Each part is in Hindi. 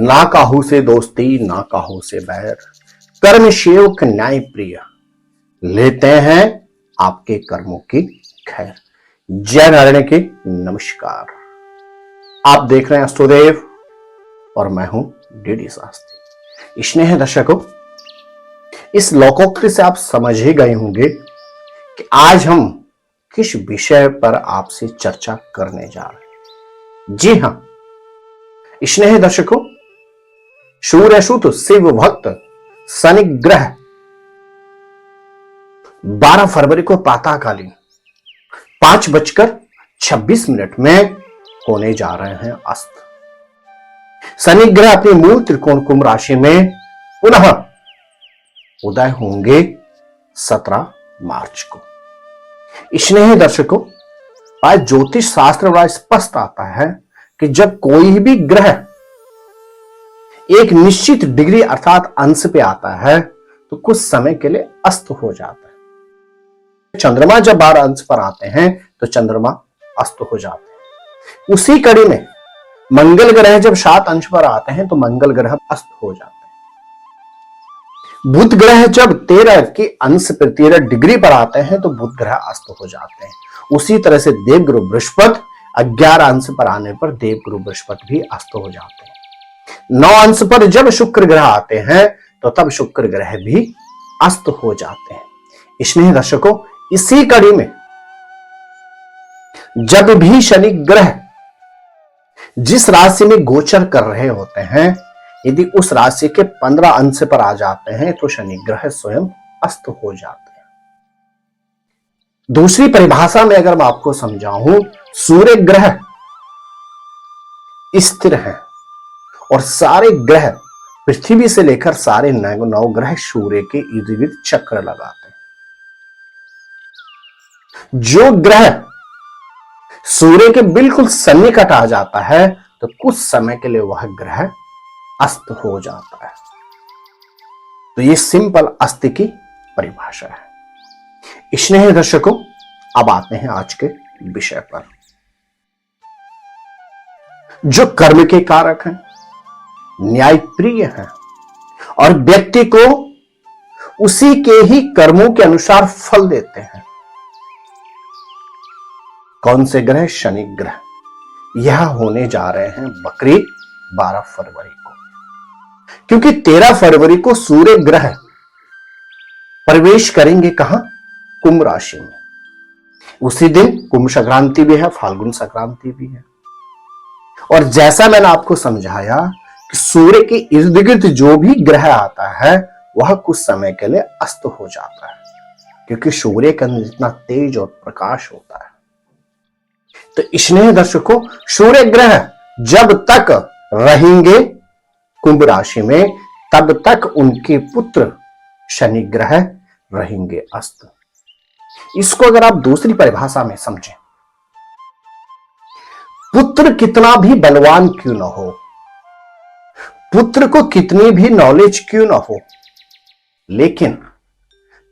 ना काहू से दोस्ती ना काहू से बैर, कर्म सेवक न्याय प्रिय, लेते हैं आपके कर्मों की खैर। जय नारायण की नमस्कार। आप देख रहे हैं अष्टोदेव और मैं हूं डीडी शास्त्री। स्नेह दर्शकों, इस लोकोक्ति से आप समझ ही गए होंगे कि आज हम किस विषय पर आपसे चर्चा करने जा रहे हैं। जी हां स्नेह दर्शकों, सूर्यसुत शिव भक्त शनि ग्रह 12 फरवरी को प्रातःकालीन 5:26 में होने जा रहे हैं अस्त। शनि ग्रह अपनी मूल त्रिकोण कुंभ राशि में पुनः उदय होंगे 17 मार्च को। स्नेह दर्शकों, आज ज्योतिष शास्त्र बड़ा स्पष्ट आता है कि जब कोई भी ग्रह एक निश्चित डिग्री अर्थात अंश पे आता है तो कुछ समय के लिए अस्त हो जाता है। चंद्रमा जब 12 अंश पर आते हैं तो चंद्रमा अस्त हो जाते हैं। उसी कड़ी में मंगल ग्रह जब 7 अंश पर आते हैं तो मंगल ग्रह अस्त हो जाते हैं। बुध ग्रह जब 13 के अंश पर 13 डिग्री पर आते हैं तो बुध ग्रह अस्त हो जाते हैं। उसी तरह से देवगुरु बृहस्पति 11 अंश पर आने पर देवगुरु बृहस्पति भी अस्त हो जाते हैं। 9 अंश पर जब शुक्र ग्रह आते हैं तो तब शुक्र ग्रह भी अस्त हो जाते हैं। स्नेह दर्शकों, इसी कड़ी में जब भी शनि ग्रह जिस राशि में गोचर कर रहे होते हैं, यदि उस राशि के 15 अंश पर आ जाते हैं तो शनि ग्रह स्वयं अस्त हो जाते हैं। दूसरी परिभाषा में अगर मैं आपको समझाऊं, सूर्य ग्रह स्थिर है और सारे ग्रह पृथ्वी से लेकर सारे 9 ग्रह सूर्य के इर्द गिर्द चक्र लगाते हैं। जो ग्रह सूर्य के बिल्कुल सन्निकट आ जाता है तो कुछ समय के लिए वह ग्रह अस्त हो जाता है। तो ये सिंपल अस्त की परिभाषा है। स्नेह दर्शकों, अब आते हैं आज के विषय पर। जो कर्म के कारक हैं, न्यायप्रिय हैं और व्यक्ति को उसी के ही कर्मों के अनुसार फल देते हैं। कौन से ग्रह? शनि ग्रह। यह होने जा रहे हैं बकरी 12 फरवरी को, क्योंकि 13 फरवरी को सूर्य ग्रह प्रवेश करेंगे कहां? कुंभ राशि में। उसी दिन कुंभ संक्रांति भी है, फाल्गुन संक्रांति भी है। और जैसा मैंने आपको समझाया कि सूर्य के इर्द गिर्द जो भी ग्रह आता है वह कुछ समय के लिए अस्त हो जाता है, क्योंकि सूर्य के अंदर जितना तेज और प्रकाश होता है। तो स्नेह दर्शकों, सूर्य ग्रह जब तक रहेंगे कुंभ राशि में तब तक उनके पुत्र शनि ग्रह रहेंगे अस्त। इसको अगर आप दूसरी परिभाषा में समझें, पुत्र कितना भी बलवान क्यों न हो, पुत्र को कितनी भी नॉलेज क्यों न हो, लेकिन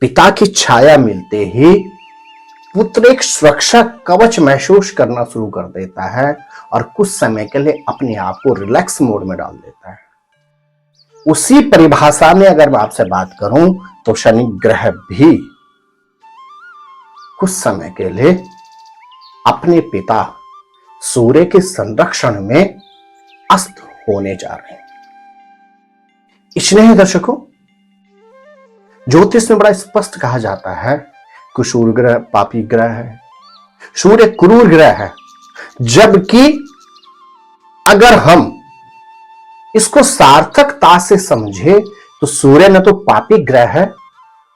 पिता की छाया मिलते ही पुत्र एक सुरक्षा कवच महसूस करना शुरू कर देता है और कुछ समय के लिए अपने आप को रिलैक्स मोड में डाल देता है। उसी परिभाषा में अगर मैं आपसे बात करूं तो शनि ग्रह भी कुछ समय के लिए अपने पिता सूर्य के संरक्षण में अस्त होने जा रहे हैं। स्नेह दर्शकों, ज्योतिष में बड़ा स्पष्ट कहा जाता है कि सूर्य ग्रह पापी ग्रह है, सूर्य क्रूर ग्रह है, जबकि अगर हम इसको सार्थकता से समझे तो सूर्य न तो पापी ग्रह है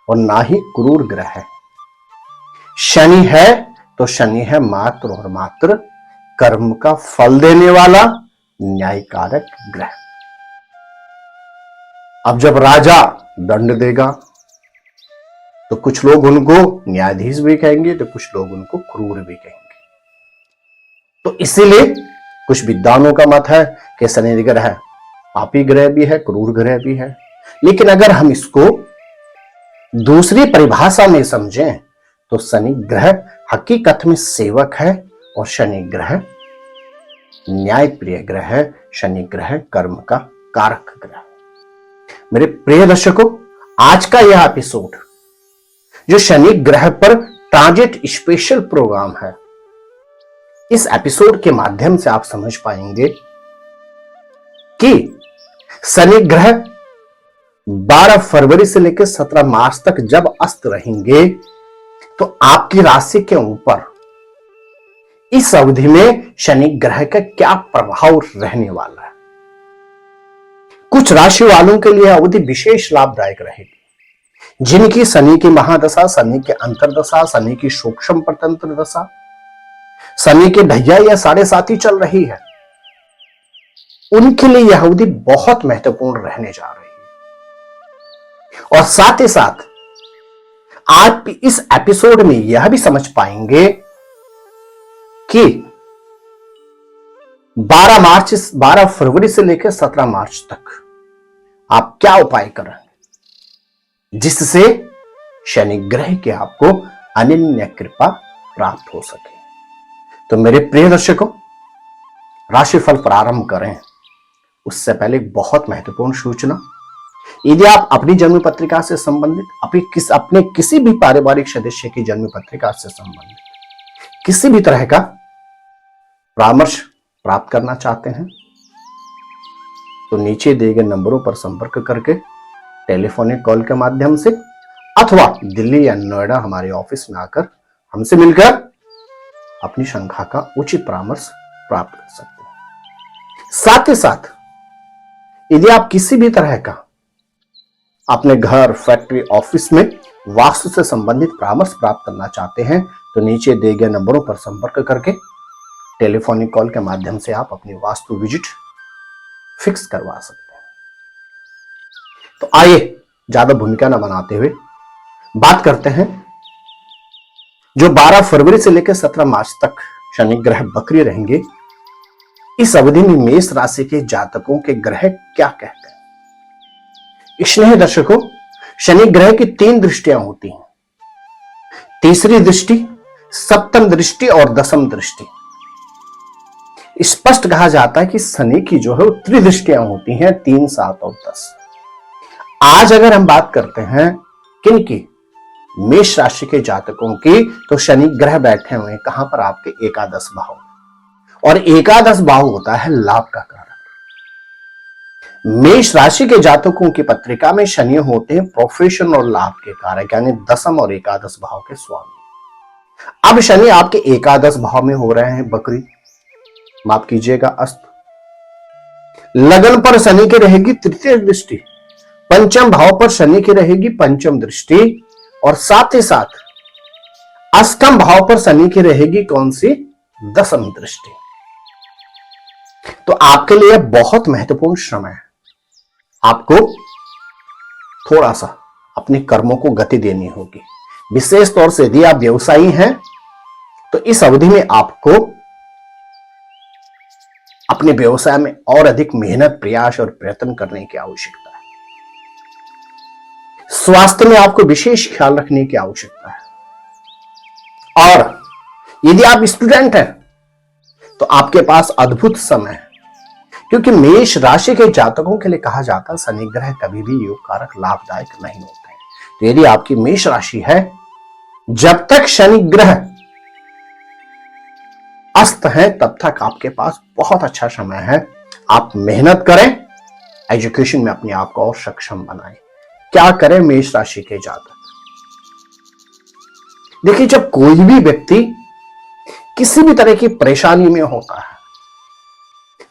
और ना ही क्रूर ग्रह है। शनि है तो शनि है मात्र और मात्र कर्म का फल देने वाला न्यायकारक ग्रह। अब जब राजा दंड देगा तो कुछ लोग उनको न्यायाधीश भी कहेंगे तो कुछ लोग उनको क्रूर भी कहेंगे। तो इसीलिए कुछ विद्वानों का मत है कि शनि ग्रह पापी ग्रह भी है, क्रूर ग्रह भी है। लेकिन अगर हम इसको दूसरी परिभाषा में समझें तो शनि ग्रह हकीकत में सेवक है और शनि ग्रह न्याय प्रिय ग्रह है। शनि ग्रह कर्म का कारक ग्रह। मेरे प्रिय दर्शकों, आज का यह एपिसोड जो शनि ग्रह पर ट्रांजिट स्पेशल प्रोग्राम है, इस एपिसोड के माध्यम से आप समझ पाएंगे कि शनि ग्रह 12 फरवरी से लेकर 17 मार्च तक जब अस्त रहेंगे तो आपकी राशि के ऊपर इस अवधि में शनि ग्रह का क्या प्रभाव रहने वाला है। कुछ राशि वालों के लिए अवधि विशेष लाभदायक रहेगी, जिनकी शनि की महादशा, शनि के अंतरदशा, शनि की सूक्ष्म परतंत्र दशा, शनि के ढैया या साढ़े साथी चल रही है, उनके लिए यह अवधि बहुत महत्वपूर्ण रहने जा रही है। और साथ ही साथ आप इस एपिसोड में यह भी समझ पाएंगे कि 12 फरवरी से लेकर 17 मार्च तक आप क्या उपाय करें जिससे शनि ग्रह की आपको अनन्य कृपा प्राप्त हो सके। तो मेरे प्रिय दर्शकों, राशिफल प्रारंभ करें उससे पहले बहुत महत्वपूर्ण सूचना। यदि आप अपनी जन्म पत्रिका से संबंधित अपने किसी भी पारिवारिक सदस्य की जन्म पत्रिका से संबंधित किसी भी तरह का परामर्श प्राप्त करना चाहते हैं तो नीचे दिए गए नंबरों पर संपर्क करके टेलीफोनिक कॉल के माध्यम से अथवा दिल्ली या नोएडा हमारे ऑफिस में आकर हमसे मिलकर अपनी शंका का उचित परामर्श प्राप्त कर सकते हैं। साथ ही साथ यदि आप किसी भी तरह का अपने घर, फैक्ट्री, ऑफिस में वास्तु से संबंधित परामर्श प्राप्त करना चाहते हैं तो नीचे दिए गए नंबरों पर संपर्क करके टेलीफोनिक कॉल के माध्यम से आप अपनी वास्तु विजिट फिक्स करवा सकते हैं। तो आइए ज्यादा भूमिका न बनाते हुए बात करते हैं जो 12 फरवरी से लेकर 17 मार्च तक शनि ग्रह बकरी रहेंगे, इस अवधि में मेष राशि के जातकों के ग्रह क्या कहते हैं। स्नेह दर्शकों, शनि ग्रह की 3 दृष्टियां होती हैं। तीसरी दृष्टि, सप्तम दृष्टि और दशम दृष्टि। स्पष्ट कहा जाता है कि शनि की जो है वो त्रिदृष्टियां होती हैं, 3, 7 और 10। आज अगर हम बात करते हैं किनकी, मेष राशि के जातकों की, तो शनि ग्रह बैठे हुए कहां पर, आपके एकादश भाव। और एकादश भाव होता है लाभ का कारक। मेष राशि के जातकों की पत्रिका में शनि होते हैं प्रोफेशन और लाभ के कारक, यानी दशम और एकादश भाव के स्वामी। अब शनि आपके एकादश भाव में हो रहे हैं बकरी, माफ कीजिएगा अस्त। लगन पर शनि की रहेगी तृतीय दृष्टि, पंचम भाव पर शनि की रहेगी पंचम दृष्टि, और साथ ही साथ अष्टम भाव पर शनि की रहेगी कौन सी, दशम दृष्टि। तो आपके लिए बहुत महत्वपूर्ण समय है। आपको थोड़ा सा अपने कर्मों को गति देनी होगी। विशेष तौर से यदि आप व्यवसायी हैं तो इस अवधि में आपको अपने व्यवसाय में और अधिक मेहनत, प्रयास और प्रयत्न करने की आवश्यकता है। स्वास्थ्य में आपको विशेष ख्याल रखने की आवश्यकता है। और यदि आप स्टूडेंट हैं तो आपके पास अद्भुत समय है, क्योंकि मेष राशि के जातकों के लिए कहा जाता है शनि ग्रह कभी भी योग कारक लाभदायक नहीं होते हैं। तो यदि आपकी मेष राशि है, जब तक शनि ग्रह अस्त है तब तक आपके पास बहुत अच्छा समय है। आप मेहनत करें, एजुकेशन में अपने आप को और सक्षम बनाएं। क्या करें मेष राशि के जातक, देखिए जब कोई भी व्यक्ति किसी भी तरह की परेशानी में होता है,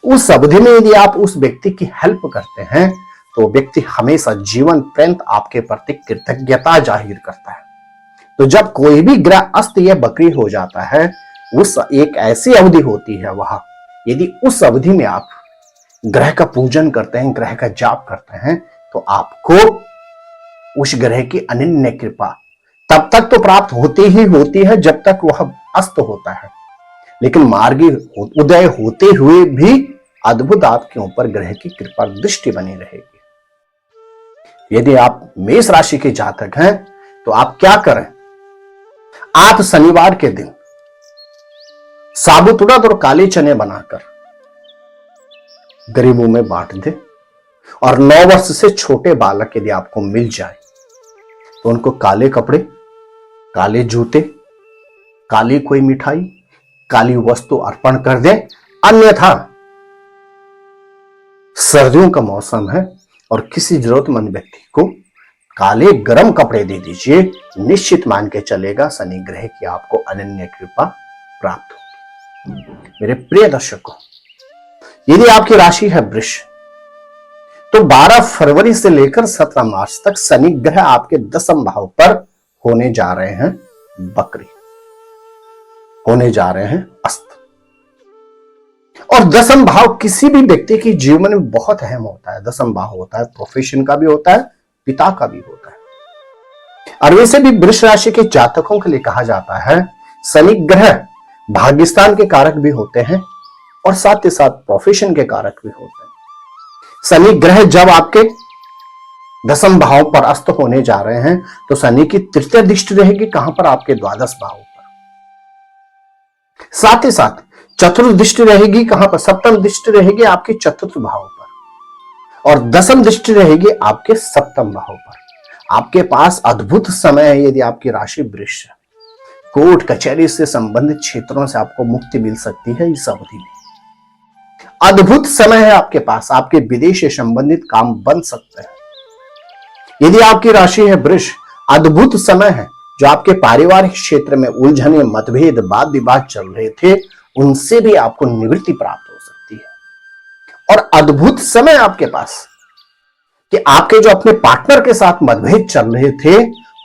उस अवधि में यदि आप उस व्यक्ति की हेल्प करते हैं तो व्यक्ति हमेशा जीवन पर्यंत आपके प्रति कृतज्ञता जाहिर करता है। तो जब कोई भी ग्रह अस्त या बकरी हो जाता है, उस एक ऐसी अवधि होती है वहां, यदि उस अवधि में आप ग्रह का पूजन करते हैं, ग्रह का जाप करते हैं, तो आपको उस ग्रह की अनन्य कृपा तब तक तो प्राप्त होती ही होती है जब तक वह अस्त होता है, लेकिन मार्गी उदय होते हुए भी अद्भुत आपके ऊपर ग्रह की कृपा दृष्टि बनी रहेगी। यदि आप मेष राशि के जातक हैं तो आप क्या करें, आप शनिवार के दिन साबुत उड़द और काले चने बनाकर गरीबों में बांट दें। और 9 वर्ष से छोटे बालक यदि आपको मिल जाए तो उनको काले कपड़े, काले जूते, काली कोई मिठाई, काली वस्तु अर्पण कर दें। अन्यथा सर्दियों का मौसम है और किसी जरूरतमंद व्यक्ति को काले गरम कपड़े दे दीजिए। निश्चित मान के चलेगा शनि ग्रह की आपको अनन्य कृपा प्राप्त होगी। मेरे प्रिय दर्शकों, यदि आपकी राशि है वृष, तो 12 फरवरी से लेकर 17 मार्च तक शनि ग्रह आपके 10वें भाव पर होने जा रहे हैं बकरी, होने जा रहे हैं अस्त। और 10वां भाव किसी भी व्यक्ति के जीवन में बहुत अहम होता है। 10वां भाव होता है प्रोफेशन का भी होता है, पिता का भी होता है। और वैसे भी वृष राशि के जातकों के लिए कहा जाता है शनि ग्रह भाग्यस्थान के कारक भी होते हैं और साथ ही साथ प्रोफेशन के कारक भी होते हैं। शनि ग्रह जब आपके 10वें भाव पर अस्त होने जा रहे हैं तो शनि की तृतीय दृष्टि रहेगी कहां पर? आपके 12वें भाव पर। साथ ही साथ चतुर्थ दृष्टि रहेगी कहां पर? 7वीं दृष्टि रहेगी आपके चतुर्थ भाव पर और 10वीं दृष्टि रहेगी आपके 7वें भाव पर। आपके पास अद्भुत समय है यदि आपकी राशि वृष है। कोर्ट कचहरी से संबंधित क्षेत्रों से आपको मुक्ति मिल सकती है इस अवधि में। अद्भुत समय है आपके पास, आपके विदेश से संबंधित काम बन सकते हैं। यदि आपकी राशि है वृष, अद्भुत समय है। जो आपके पारिवारिक क्षेत्र में उलझने, मतभेद, वाद विवाद चल रहे थे, उनसे भी आपको निवृत्ति प्राप्त हो सकती है। और अद्भुत समय आपके पास कि आपके जो अपने पार्टनर के साथ मतभेद चल रहे थे,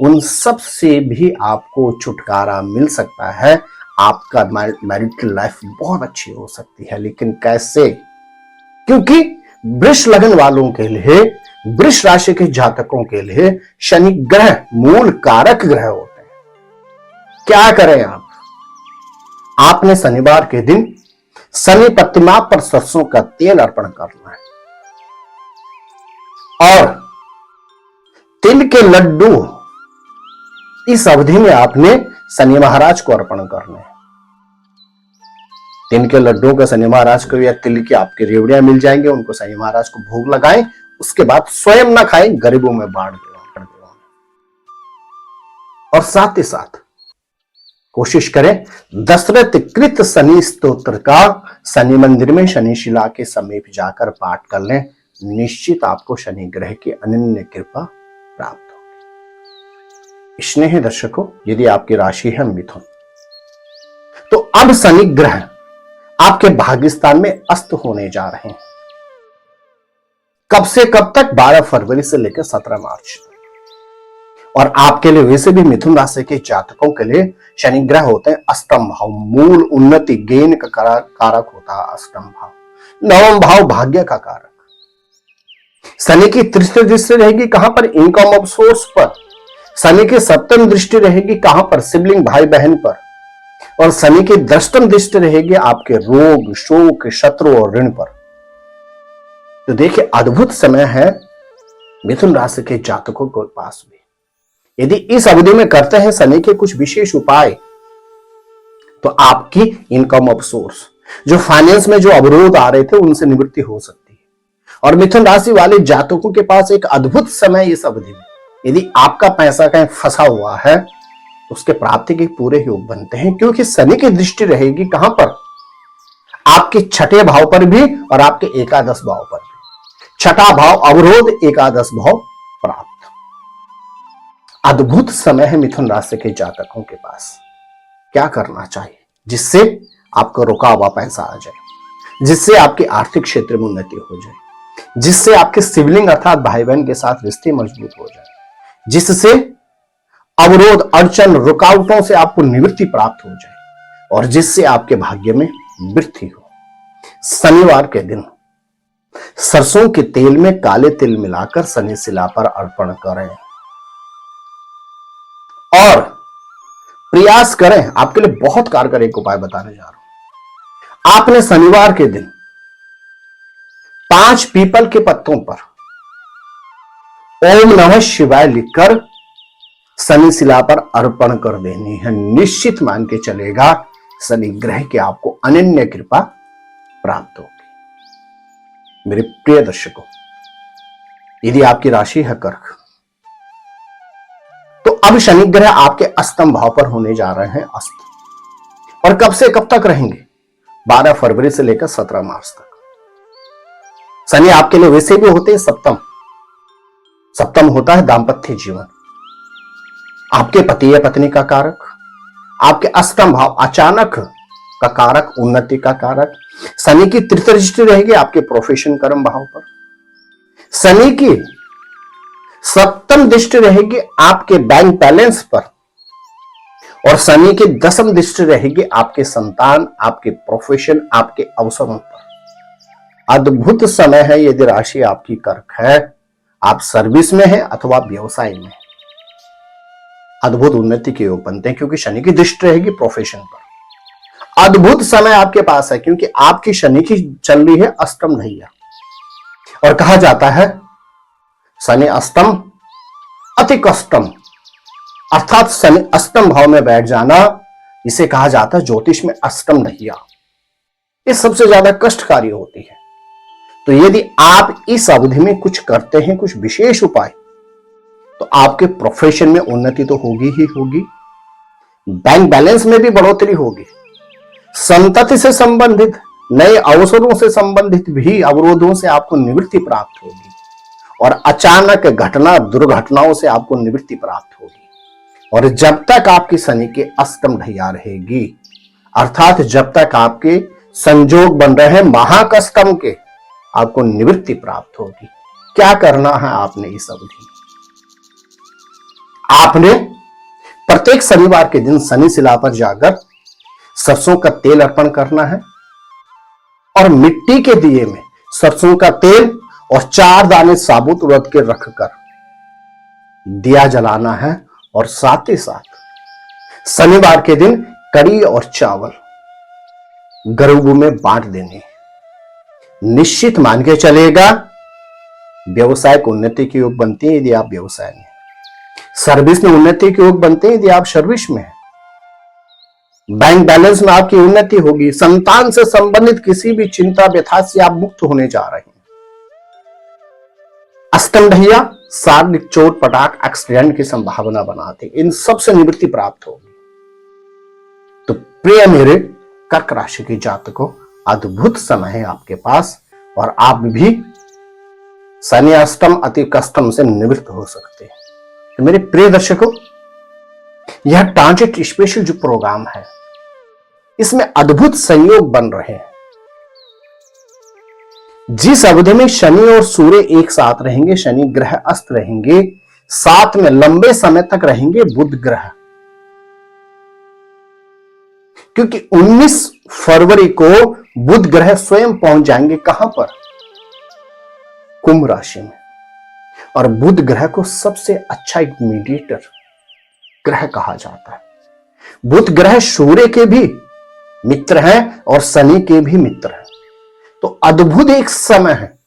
उन सब से भी आपको छुटकारा मिल सकता है। आपका मैरिटल लाइफ बहुत अच्छी हो सकती है। लेकिन कैसे? क्योंकि वृष लगन वालों के लिए, वृष राशि के जातकों के लिए शनि ग्रह मूल कारक ग्रह होते हैं। क्या करें आप? आपने शनिवार के दिन शनि प्रतिमा पर सरसों का तेल अर्पण करना है और तिल के लड्डू इस अवधि में आपने शनि महाराज को अर्पण करने हैं। तिल के लड्डू का शनि महाराज को या तिल की आपके रेवड़ियां मिल जाएंगे, उनको शनि महाराज को भोग लगाएं। उसके बाद स्वयं ना खाएं, गरीबों में बांट दें। और साथ ही साथ कोशिश करें दशरथ कृत शनि स्तोत्र का शनि मंदिर में शनि शिला के समीप जाकर पाठ कर लें। निश्चित आपको शनि ग्रह की अनन्य कृपा प्राप्त होगी। स्नेही दर्शकों, यदि आपकी राशि है मिथुन, तो अब शनि ग्रह आपके भाग्यस्थान में अस्त होने जा रहे हैं। कब से कब तक? 12 फरवरी से लेकर 17 मार्च। और आपके लिए वैसे भी मिथुन राशि के जातकों के लिए शनि ग्रह होते हैं अष्टम भाव, मूल उन्नति गेन का कारक होता है अष्टम भाव। 9वां भाव भाग्य का कारक। शनि की तृतीय दृष्टि रहेगी कहां पर? इनकम ऑफ सोर्स पर। शनि की 7वीं दृष्टि रहेगी कहां पर? सिबलिंग भाई बहन पर। और शनि की 10वीं दृष्टि रहेगी आपके रोग, शोक, शत्रु और ऋण पर। तो देखिए अद्भुत समय है मिथुन राशि के जातकों के पास भी। यदि इस अवधि में करते हैं शनि के कुछ विशेष उपाय, तो आपकी इनकम ऑफ सोर्स, जो फाइनेंस में जो अवरोध आ रहे थे, उनसे निवृत्ति हो सकती है। और मिथुन राशि वाले जातकों के पास एक अद्भुत समय इस अवधि में। यदि आपका पैसा कहीं फंसा हुआ है तो उसके प्राप्ति के पूरे योग बनते हैं, क्योंकि शनि की दृष्टि रहेगी कहां पर? आपके 6ठे भाव पर भी और आपके एकादश भाव पर भी। 6ठा भाव अवरोध, एकादश भाव प्राप्त। अद्भुत समय है मिथुन राशि के जातकों के पास। क्या करना चाहिए जिससे आपको रुका हुआ पैसा आ जाए, जिससे आपके आर्थिक क्षेत्र में उन्नति हो जाए, जिससे आपके सिबलिंग अर्थात भाई बहन के साथ रिश्ते मजबूत हो जाए, जिससे अवरोध, अड़चन, रुकावटों से आपको निवृत्ति प्राप्त हो जाए और जिससे आपके भाग्य में वृद्धि हो। शनिवार के दिन सरसों के तेल में काले तिल मिलाकर शनि शिला पर अर्पण करें और प्रयास करें। आपके लिए बहुत कारगर एक उपाय बताने जा रहा हूं। आपने शनिवार के दिन 5 पीपल के पत्तों पर ओम नमः शिवाय लिखकर शनि शिला पर अर्पण कर देनी है। निश्चित मान के चलेगा शनि ग्रह की आपको अनन्य कृपा प्राप्त होगी। मेरे प्रिय दर्शकों, यदि आपकी राशि है कर्क, तो अब शनि ग्रह आपके अष्टम भाव पर होने जा रहे हैं अस्त। और कब से कब तक रहेंगे? 12 फरवरी से लेकर 17 मार्च तक। शनि आपके लिए वैसे भी होते हैं सप्तम। सप्तम होता है दाम्पत्य जीवन, आपके पति या पत्नी का कारक, आपके अष्टम भाव अचानक का कारक, उन्नति का कारक। शनि की तृतीय दृष्टि रहेगी आपके प्रोफेशन कर्म भाव पर। शनि की सप्तम दृष्टि रहेगी आपके बैंक बैलेंस पर, और शनि की दसम दृष्टि रहेगी आपके संतान, आपके प्रोफेशन, आपके अवसरों पर। अद्भुत समय है यदि राशि आपकी कर्क है, आप सर्विस में हैं अथवा व्यवसाय में। अद्भुत उन्नति के योग बनते हैं क्योंकि शनि की दृष्टि रहेगी प्रोफेशन पर। अद्भुत समय आपके पास है क्योंकि आपकी शनि की चल रही है अष्टम ढैया, और कहा जाता है शनि अष्टम अति कष्टम, अर्थात शनि अष्टम भाव में बैठ जाना, इसे कहा जाता है ज्योतिष में अष्टम ढैया। ये सबसे ज्यादा कष्टकारी होती है। तो यदि आप इस अवधि में कुछ करते हैं, कुछ विशेष उपाय, तो आपके प्रोफेशन में उन्नति तो होगी ही होगी, बैंक बैलेंस में भी बढ़ोतरी होगी, संतति से संबंधित नए अवसरों से संबंधित भी अवरोधों से आपको निवृत्ति प्राप्त होगी, और अचानक घटना दुर्घटनाओं से आपको निवृत्ति प्राप्त होगी। और जब तक आपकी शनि की अष्टम ढैया रहेगी, अर्थात जब तक आपके संजोग बन रहे हैं महाकष्टम के, आपको निवृत्ति प्राप्त होगी। क्या करना है आपने इस अवधि में? आपने प्रत्येक शनिवार के दिन शनि शिला पर जाकर सरसों का तेल अर्पण करना है, और मिट्टी के दिए में सरसों का तेल और 4 दाने साबुत उड़द के रखकर दिया जलाना है। और साथ ही साथ शनिवार के दिन कड़ी और चावल गरीबों में बांट देने। निश्चित मान के चलेगा व्यवसाय को उन्नति के योग बनती है यदि आप व्यवसाय में, सर्विस में उन्नति के योग बनते हैं यदि आप सर्विस में हैं, बैंक बैलेंस में आपकी उन्नति होगी, संतान से संबंधित किसी भी चिंता व्यथा से आप मुक्त होने जा रहे हैं। अष्टम ढैया शारीरिक चोट पटाख एक्सीडेंट की संभावना बनाते, इन सब से निवृत्ति प्राप्त होगी। तो प्रिय मेरे कर्क राशि के जातकों, अद्भुत समय है आपके पास, और आप भी शनि अष्टम अति कष्टम से निवृत्त हो सकते हैं। तो मेरे प्रिय दर्शकों, यह ट्रांजिट स्पेशल जो प्रोग्राम है, इसमें अद्भुत संयोग बन रहे हैं। जिस अवधि में शनि और सूर्य एक साथ रहेंगे, शनि ग्रह अस्त रहेंगे, साथ में लंबे समय तक रहेंगे बुध ग्रह, क्योंकि 19 फरवरी को बुध ग्रह स्वयं पहुंच जाएंगे कहां पर? कुंभ राशि में। और बुध ग्रह को सबसे अच्छा एक मीडिएटर ग्रह कहा जाता है। बुध ग्रह सूर्य के भी मित्र हैं और शनि के भी मित्र हैं। तो अद्भुत एक समय है।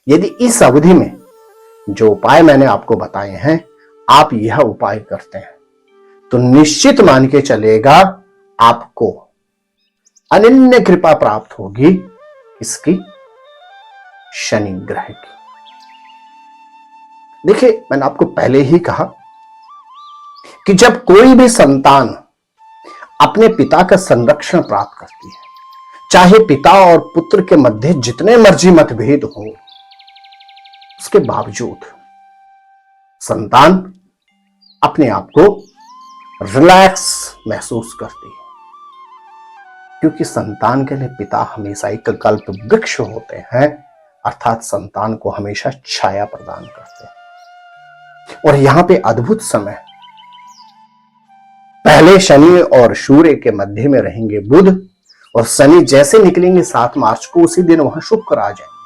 यदि इस अवधि में जो उपाय मैंने आपको बताए हैं, आप यह उपाय करते हैं, तो निश्चित मान के चलेगा आपको अनन्य कृपा प्राप्त होगी इसकी, शनि ग्रह की। देखिए, मैंने आपको पहले ही कहा कि जब कोई भी संतान अपने पिता का संरक्षण प्राप्त करती है, चाहे पिता और पुत्र के मध्य जितने मर्जी मतभेद हो, उसके बावजूद संतान अपने आप को रिलैक्स महसूस करती है, क्योंकि संतान के लिए पिता हमेशा एक कल्प वृक्ष होते हैं, अर्थात संतान को हमेशा छाया प्रदान करते हैं। और यहां पे अद्भुत समय, पहले शनि और सूर्य के मध्य में रहेंगे बुध, और शनि जैसे निकलेंगे 7 मार्च को, उसी दिन वहां शुक्र आ जाएंगे।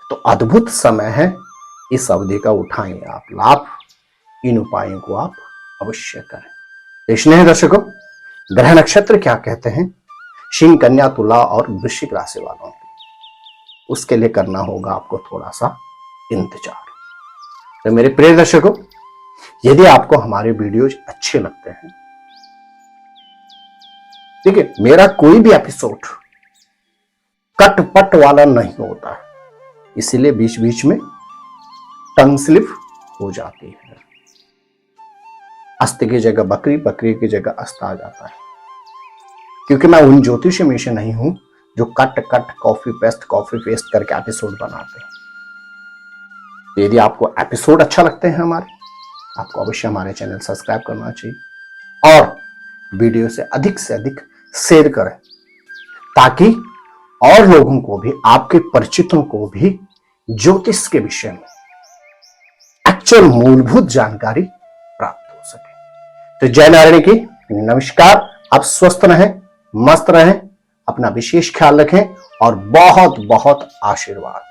तो अद्भुत समय है, इस अवधि का उठाएं आप लाभ, इन उपायों को आप अवश्य करें। स्नेह दर्शकों, ग्रह नक्षत्र क्या कहते हैं सिंह, कन्या, तुला और वृश्चिक राशि वालों के, उसके लिए करना होगा आपको थोड़ा सा इंतजार। तो मेरे प्रिय दर्शकों, यदि आपको हमारे वीडियोज अच्छे लगते हैं, देखिए मेरा कोई भी एपिसोड कट पट वाला नहीं होता है, इसीलिए बीच बीच में टंग स्लिप हो जाती है। अस्त की जगह बकरी, बकरी की जगह अस्त आ जाता है। क्योंकि मैं उन ज्योतिषी में से नहीं हूं जो कट कट कॉपी पेस्ट करके एपिसोड बनाते हैं। तो यदि आपको एपिसोड अच्छा लगते हैं हमारे, आपको अवश्य हमारे चैनल सब्सक्राइब करना चाहिए और वीडियो से अधिक शेयर करें, ताकि और लोगों को भी, आपके परिचितों को भी ज्योतिष के विषय में एक्चुअल मूलभूत जानकारी प्राप्त हो सके। तो जय नारायण की नमस्कार। आप स्वस्थ रहें, मस्त रहें, अपना विशेष ख्याल रखें और बहुत बहुत आशीर्वाद।